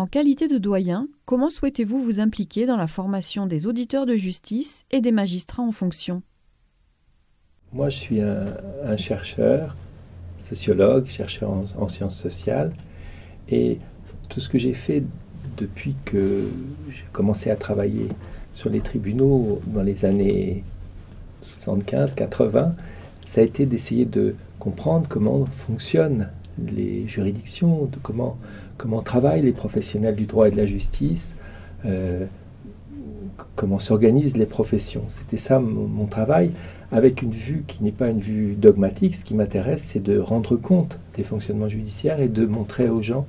En qualité de doyen, comment souhaitez-vous vous impliquer dans la formation des auditeurs de justice et des magistrats en fonction? Moi, je suis un chercheur, sociologue, chercheur en sciences sociales, et tout ce que j'ai fait depuis que j'ai commencé à travailler sur les tribunaux dans les années 75-80, ça a été d'essayer de comprendre comment fonctionnent les juridictions, comment travaillent les professionnels du droit et de la justice, comment s'organisent les professions. C'était ça mon travail, avec une vue qui n'est pas une vue dogmatique. Ce qui m'intéresse, c'est de rendre compte des fonctionnements judiciaires et de montrer aux gens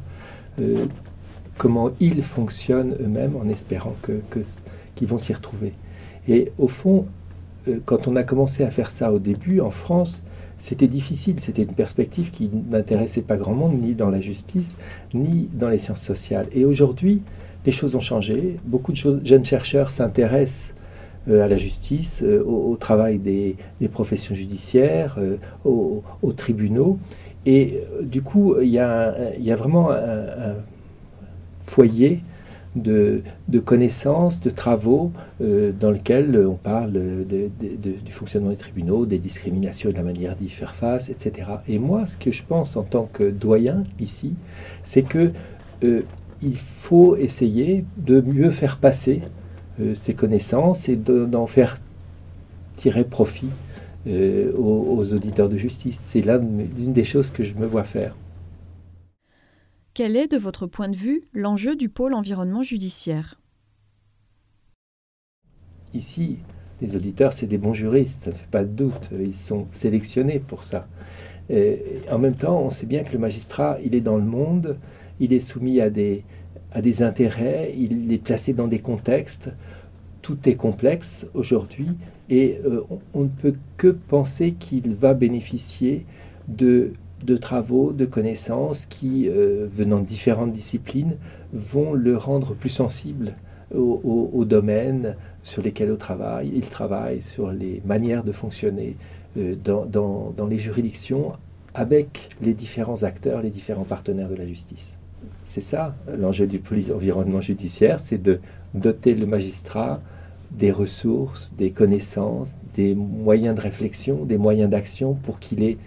comment ils fonctionnent eux-mêmes, en espérant qu'ils vont s'y retrouver. Et au fond, quand on a commencé à faire ça au début, en France, c'était difficile. C'était une perspective qui n'intéressait pas grand monde, ni dans la justice, ni dans les sciences sociales. Et aujourd'hui, les choses ont changé. Beaucoup de jeunes chercheurs s'intéressent à la justice, au travail des professions judiciaires, aux tribunaux. Et du coup, il y a vraiment un foyer de connaissances, de travaux dans lequel on parle du fonctionnement des tribunaux, des discriminations et de la manière d'y faire face, etc. Et moi, ce que je pense en tant que doyen ici, c'est que il faut essayer de mieux faire passer ces connaissances et d'en faire tirer profit aux auditeurs de justice. C'est l'une des choses que je me vois faire. Quel est, de votre point de vue, l'enjeu du pôle environnement judiciaire? Ici, les auditeurs, c'est des bons juristes, ça ne fait pas de doute. Ils sont sélectionnés pour ça. Et en même temps, on sait bien que le magistrat, il est dans le monde, il est soumis à des intérêts, il est placé dans des contextes. Tout est complexe aujourd'hui et on ne peut que penser qu'il va bénéficier de travaux, de connaissances qui, venant de différentes disciplines, vont le rendre plus sensible aux domaines sur lesquels il travaille, sur les manières de fonctionner dans les juridictions avec les différents acteurs, les différents partenaires de la justice. C'est ça l'enjeu du pôle environnement judiciaire, c'est de doter le magistrat des ressources, des connaissances, des moyens de réflexion, des moyens d'action pour qu'il ait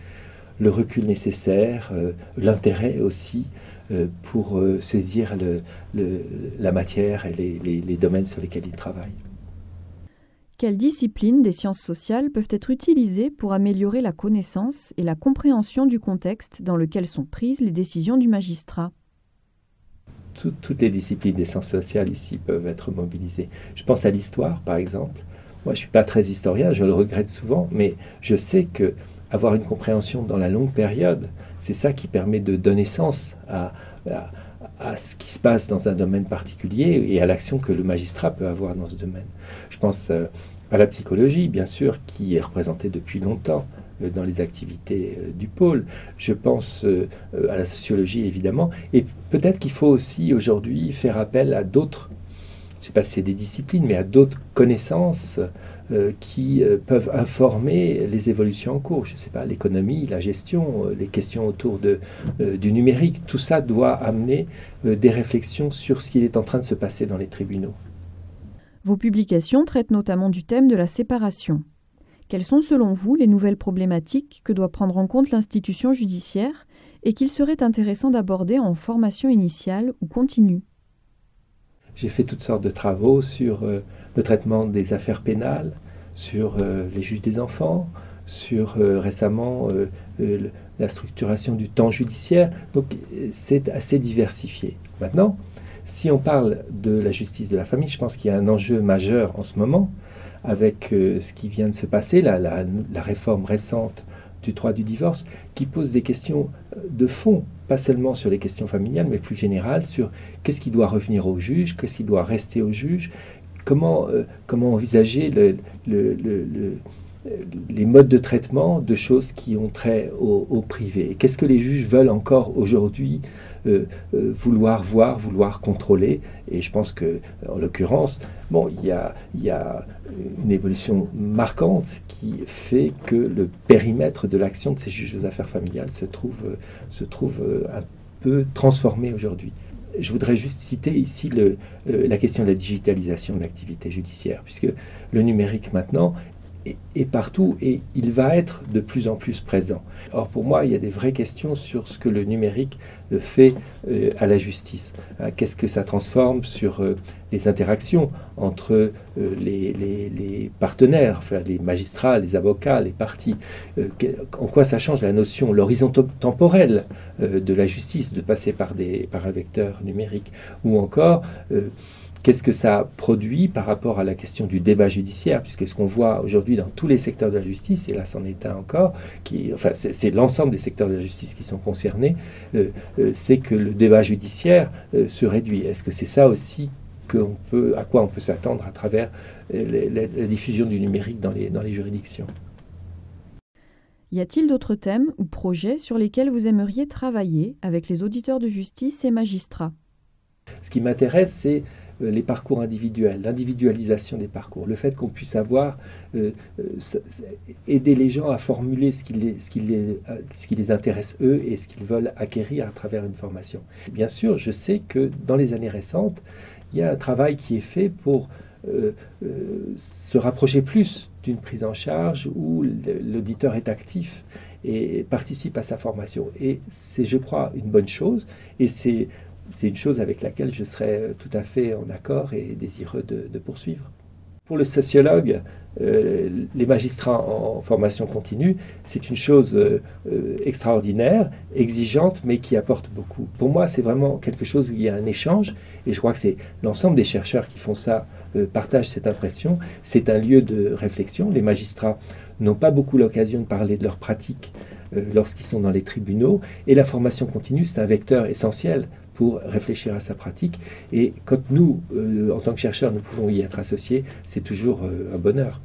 le recul nécessaire, l'intérêt aussi pour saisir la matière et les domaines sur lesquels il travaille. Quelles disciplines des sciences sociales peuvent être utilisées pour améliorer la connaissance et la compréhension du contexte dans lequel sont prises les décisions du magistrat? Toutes les disciplines des sciences sociales ici peuvent être mobilisées. Je pense à l'histoire, par exemple. Moi, je ne suis pas très historien, je le regrette souvent, mais je sais que avoir une compréhension dans la longue période, c'est ça qui permet de donner sens à ce qui se passe dans un domaine particulier et à l'action que le magistrat peut avoir dans ce domaine. Je pense à la psychologie, bien sûr, qui est représentée depuis longtemps dans les activités du pôle. Je pense à la sociologie, évidemment. Et peut-être qu'il faut aussi aujourd'hui faire appel à d'autres, je ne sais pas si c'est des disciplines, mais à d'autres connaissances qui peuvent informer les évolutions en cours. Je ne sais pas, l'économie, la gestion, les questions autour du numérique. Tout ça doit amener des réflexions sur ce qui est en train de se passer dans les tribunaux. Vos publications traitent notamment du thème de la séparation. Quelles sont selon vous les nouvelles problématiques que doit prendre en compte l'institution judiciaire et qu'il serait intéressant d'aborder en formation initiale ou continue? J'ai fait toutes sortes de travaux sur le traitement des affaires pénales, sur les juges des enfants, sur récemment la structuration du temps judiciaire. Donc c'est assez diversifié. Maintenant, si on parle de la justice de la famille, je pense qu'il y a un enjeu majeur en ce moment avec ce qui vient de se passer, la réforme récente du droit du divorce, qui pose des questions de fond, pas seulement sur les questions familiales, mais plus générales, sur qu'est-ce qui doit revenir au juge, qu'est-ce qui doit rester au juge, comment envisager les modes de traitement de choses qui ont trait au privé. Et qu'est-ce que les juges veulent encore aujourd'hui vouloir voir, vouloir contrôler. Et je pense que, en l'occurrence, bon, il y a une évolution marquante qui fait que le périmètre de l'action de ces juges aux affaires familiales se trouve un peu transformé aujourd'hui. je voudrais juste citer ici la question de la digitalisation de l'activité judiciaire, puisque le numérique maintenant est partout et il va être de plus en plus présent. Or, pour moi, il y a des vraies questions sur ce que le numérique fait à la justice. Qu'est-ce que ça transforme sur les interactions entre les partenaires, enfin, les magistrats, les avocats, les parties. En quoi ça change la notion, l'horizon temporel de la justice, de passer par un vecteur numérique, ou encore qu'est-ce que ça produit par rapport à la question du débat judiciaire, puisque ce qu'on voit aujourd'hui dans tous les secteurs de la justice, et là c'en est un encore, c'est l'ensemble des secteurs de la justice qui sont concernés, c'est que le débat judiciaire se réduit. Est-ce que c'est ça aussi à quoi on peut s'attendre à travers la diffusion du numérique dans les juridictions? Y a-t-il d'autres thèmes ou projets sur lesquels vous aimeriez travailler avec les auditeurs de justice et magistrats? Ce qui m'intéresse, c'est les parcours individuels, l'individualisation des parcours, le fait qu'on puisse aider les gens à formuler ce qui les intéresse eux et ce qu'ils veulent acquérir à travers une formation. Bien sûr, je sais que dans les années récentes, il y a un travail qui est fait pour se rapprocher plus d'une prise en charge où l'auditeur est actif et participe à sa formation. Et c'est, je crois, une bonne chose, et c'est une chose avec laquelle je serais tout à fait en accord et désireux de poursuivre. Pour le sociologue, les magistrats en formation continue, c'est une chose extraordinaire, exigeante, mais qui apporte beaucoup. Pour moi, c'est vraiment quelque chose où il y a un échange, et je crois que c'est l'ensemble des chercheurs qui font ça, partagent cette impression. C'est un lieu de réflexion. Les magistrats n'ont pas beaucoup l'occasion de parler de leur pratique lorsqu'ils sont dans les tribunaux, et la formation continue, c'est un vecteur essentiel pour réfléchir à sa pratique. Et quand nous, en tant que chercheurs, nous pouvons y être associés, c'est toujours un bonheur.